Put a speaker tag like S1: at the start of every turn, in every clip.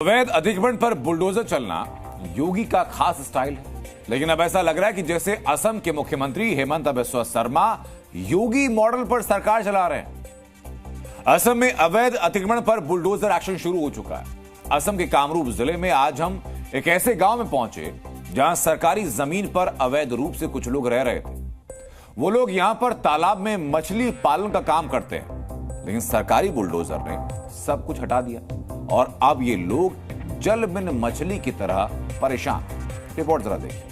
S1: अवैध अतिक्रमण पर बुलडोजर चलना योगी का खास स्टाइल है, लेकिन अब ऐसा लग रहा है कि जैसे असम के मुख्यमंत्री हेमंत बिस्वा शर्मा योगी मॉडल पर सरकार चला रहे हैं। असम में अवैध अतिक्रमण पर बुलडोजर एक्शन शुरू हो चुका है। असम के कामरूप जिले में आज हम एक ऐसे गांव में पहुंचे जहां सरकारी जमीन पर अवैध रूप से कुछ लोग रह रहे थे। वो लोग यहां पर तालाब में मछली पालन का काम करते हैं, लेकिन सरकारी बुलडोजर ने सब कुछ हटा दिया और अब ये लोग जल बिन मछली की तरह परेशान। रिपोर्ट जरा देखिए।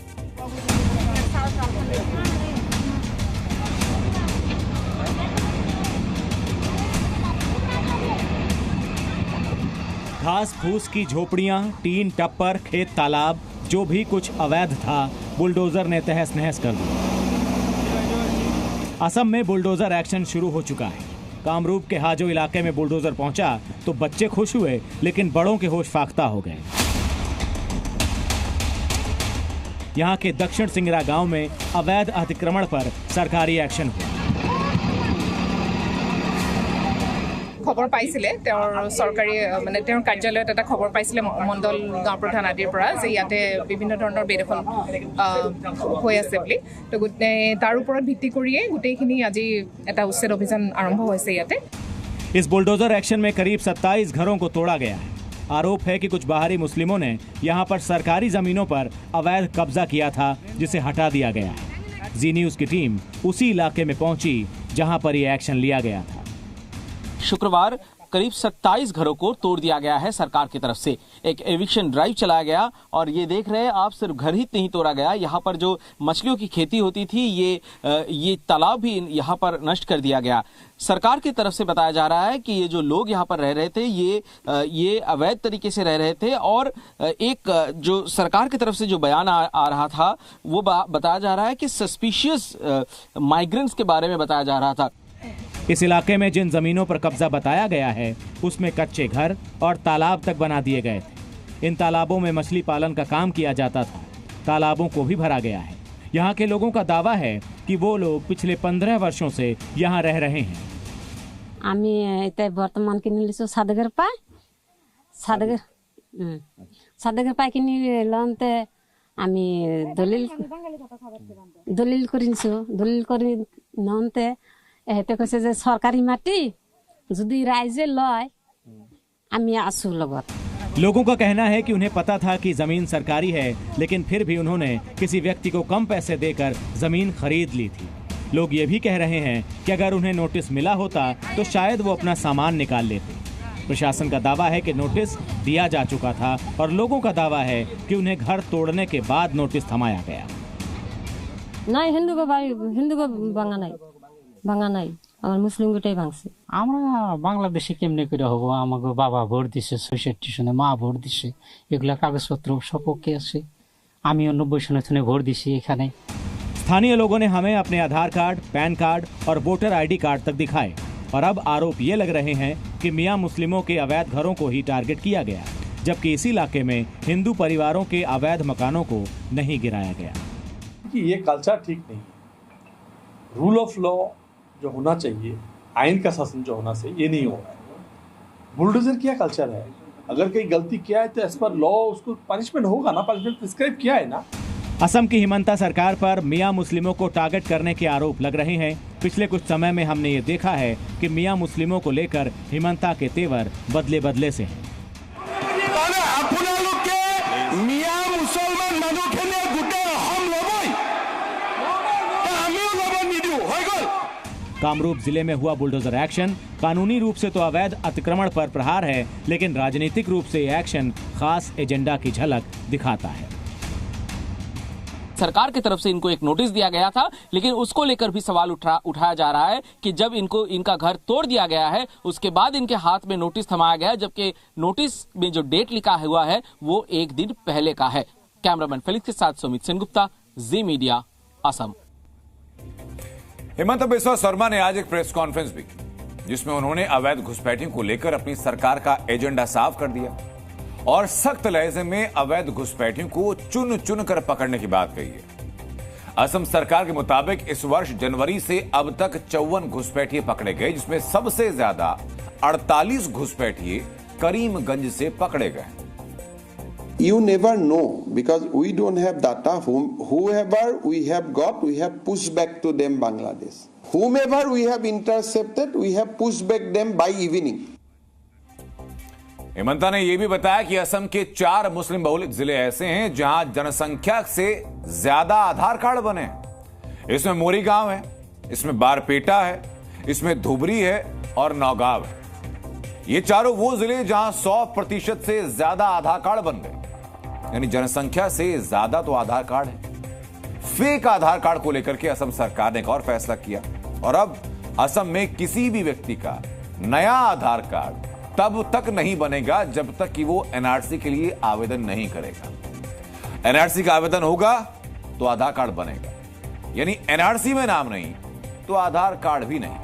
S2: घास फूस की झोपड़ियां, टीन टप्पर, खेत तालाब, जो भी कुछ अवैध था बुलडोजर ने तहस नहस कर दिया। असम में बुलडोजर एक्शन शुरू हो चुका है। कामरूप के हाजो इलाके में बुलडोजर पहुंचा तो बच्चे खुश हुए, लेकिन बड़ों के होश फाख्ता हो गए। यहां के दक्षिण सिंगरा गांव में अवैध अतिक्रमण पर सरकारी एक्शन हुआ।
S3: खबर पाइছিলে सरकारी মানে কাৰ্যালয়ত এটা খবৰ পাইছিলে মণ্ডল গাঁও প্ৰধান আদিৰ পৰা যে ইয়াতে বিভিন্ন ধৰণৰ বেদখল হৈ আছে বুলি। তো তাৰ ওপৰত ভিত্তি কৰিয়ে গোটেইখিনি আজি এটা উচ্ছেদ অভিযান আৰম্ভ হৈছে ইয়াতে।
S2: इस बुलडोजर एक्शन में करीब 27 घरों को तोड़ा गया है। आरोप है कि कुछ बाहरी मुस्लिमों ने यहां पर सरकारी जमीनों पर अवैध कब्जा किया था, जिसे हटा दिया गया है। जी न्यूज की टीम उसी इलाके में पहुंची जहां पर यह एक्शन लिया गया था।
S4: शुक्रवार करीब 27 घरों को तोड़ दिया गया है सरकार की तरफ से। एक एविक्शन ड्राइव चलाया गया और ये देख रहे हैं आप, सिर्फ घर ही नहीं तोड़ा गया, यहाँ पर जो मछलियों की खेती होती थी ये तालाब भी यहाँ पर नष्ट कर दिया गया। सरकार की तरफ से बताया जा रहा है कि ये जो लोग यहाँ पर रह रहे थे ये अवैध तरीके से रह रहे थे और एक जो सरकार की तरफ से जो बयान आ रहा था वो बताया जा रहा है कि सस्पिशियस माइग्रेंट्स के बारे में बताया जा रहा था।
S2: इस इलाके में जिन जमीनों पर कब्जा बताया गया है उसमें कच्चे घर और तालाब तक बना दिए गए थे। इन तालाबों में मछली पालन का काम किया जाता था। तालाबों को भी भरा गया है। यहाँ के लोगों का दावा है कि वो लोग पिछले 15 वर्षों से यहाँ रह रहे हैं।
S5: আমি এটা বর্তমান কিনে লিছো সাদগের পায় সাদগের পায় কিনে লনতে আমি দলিল করিনছো দলিল করি ননতে এতে কইছে যে সরকারি মাটি যদি রাইজে লয় আমি আসু লগত।
S2: लोगों का कहना है कि उन्हें पता था कि जमीन सरकारी है, लेकिन फिर भी उन्होंने किसी व्यक्ति को कम पैसे देकर जमीन खरीद ली थी। लोग ये भी कह रहे हैं कि अगर उन्हें नोटिस मिला होता तो शायद वो अपना सामान निकाल लेते। प्रशासन का दावा है कि नोटिस दिया जा चुका था और लोगों का दावा है कि उन्हें घर तोड़ने के बाद नोटिस थमाया गया।
S5: नहीं हिंदू को भांगा নাই আমার মুসলিম গোটাই ভাঙছে।
S6: আমরা বাংলাদেশে কেমনে করে হবো? আমাকে বাবা ভোট দিছে ৬৬ সনে, মা ভোট দিছে, এগুলা কাগজপত্র সপক্ষে আছে। আমি 90 সনে ভোট দিছি এখানে।
S2: स्थानीय लोगों ने हमें अपने आधार कार्ड, पैन कार्ड और वोटर आईडी कार्ड तक दिखाए और अब आरोप ये लग रहे हैं कि मियां मुस्लिमों के अवैध घरों को ही टारगेट किया गया, जबकि इस इलाके में हिंदू परिवारों के अवैध मकानों को नहीं गिराया गया।
S7: ये कल्चर ठीक नहीं है। रूल ऑफ लॉ जो होना चाहिए, आइन का शासन जो होना चाहिए, ये नहीं हो रहा है। बुलडोजर क्या कल्चर है? अगर कोई गलती किया है तो एज पर लॉ उसको पनिशमेंट होगा ना, पनिशमेंट प्रिस्क्राइब किया है ना।
S2: असम की हिमंता सरकार पर मियां मुस्लिमों को टारगेट करने के आरोप लग रहे हैं। पिछले कुछ समय में हमने ये देखा है कि मियां मुस्लिमों को लेकर हिमंता के तेवर बदले बदले से हैं। कामरूप जिले में हुआ बुलडोजर एक्शन कानूनी रूप से तो अवैध अतिक्रमण पर प्रहार है, लेकिन राजनीतिक रूप से ये एक्शन खास एजेंडा की झलक दिखाता है।
S4: सरकार की तरफ से इनको एक नोटिस दिया गया था, लेकिन उसको लेकर भी सवाल उठाया जा रहा है कि जब इनका घर तोड़ दिया गया है उसके बाद इनके हाथ में नोटिस थमाया गया, जबकि नोटिस में जो डेट लिखा हुआ है वो एक दिन पहले का है। कैमरामैन फेलिक्स के साथ सुमित सेनगुप्ता, जी मीडिया, असम।
S1: हेमंत बिस्वा शर्मा ने आज एक प्रेस कॉन्फ्रेंस भी की, जिसमें उन्होंने अवैध घुसपैठियों को लेकर अपनी सरकार का एजेंडा साफ कर दिया और सख्त लहजे में अवैध घुसपैठियों को चुन चुन कर पकड़ने की बात कही है। असम सरकार के मुताबिक इस वर्ष जनवरी से अब तक 54 घुसपैठिए पकड़े गए, जिसमें सबसे ज्यादा 48 घुसपैठिए करीमगंज से पकड़े गए।
S8: You never know because we don't have data. Whoever we have got, we have pushed back to them Bangladesh. Whomever we have intercepted, we have pushed back them by evening.
S1: Hemanta ने यह भी बताया कि असम के 4 मुस्लिम बहुल जिले ऐसे हैं जहां जनसंख्या से ज्यादा आधार कार्ड बने। इसमें मोरीगांव है, इसमें बारपेटा है, इसमें धुबरी है और नौगांव है। ये चारों वो जिले जहां 100% से ज्यादा आधार कार्ड बन गए, यानी जनसंख्या से ज्यादा तो आधार कार्ड है। फेक आधार कार्ड को लेकर के असम सरकार ने एक और फैसला किया और अब असम में किसी भी व्यक्ति का नया आधार कार्ड तब तक नहीं बनेगा जब तक कि वो एनआरसी के लिए आवेदन नहीं करेगा। एनआरसी का आवेदन होगा तो आधार कार्ड बनेगा, यानी एनआरसी में नाम नहीं तो आधार कार्ड भी नहीं।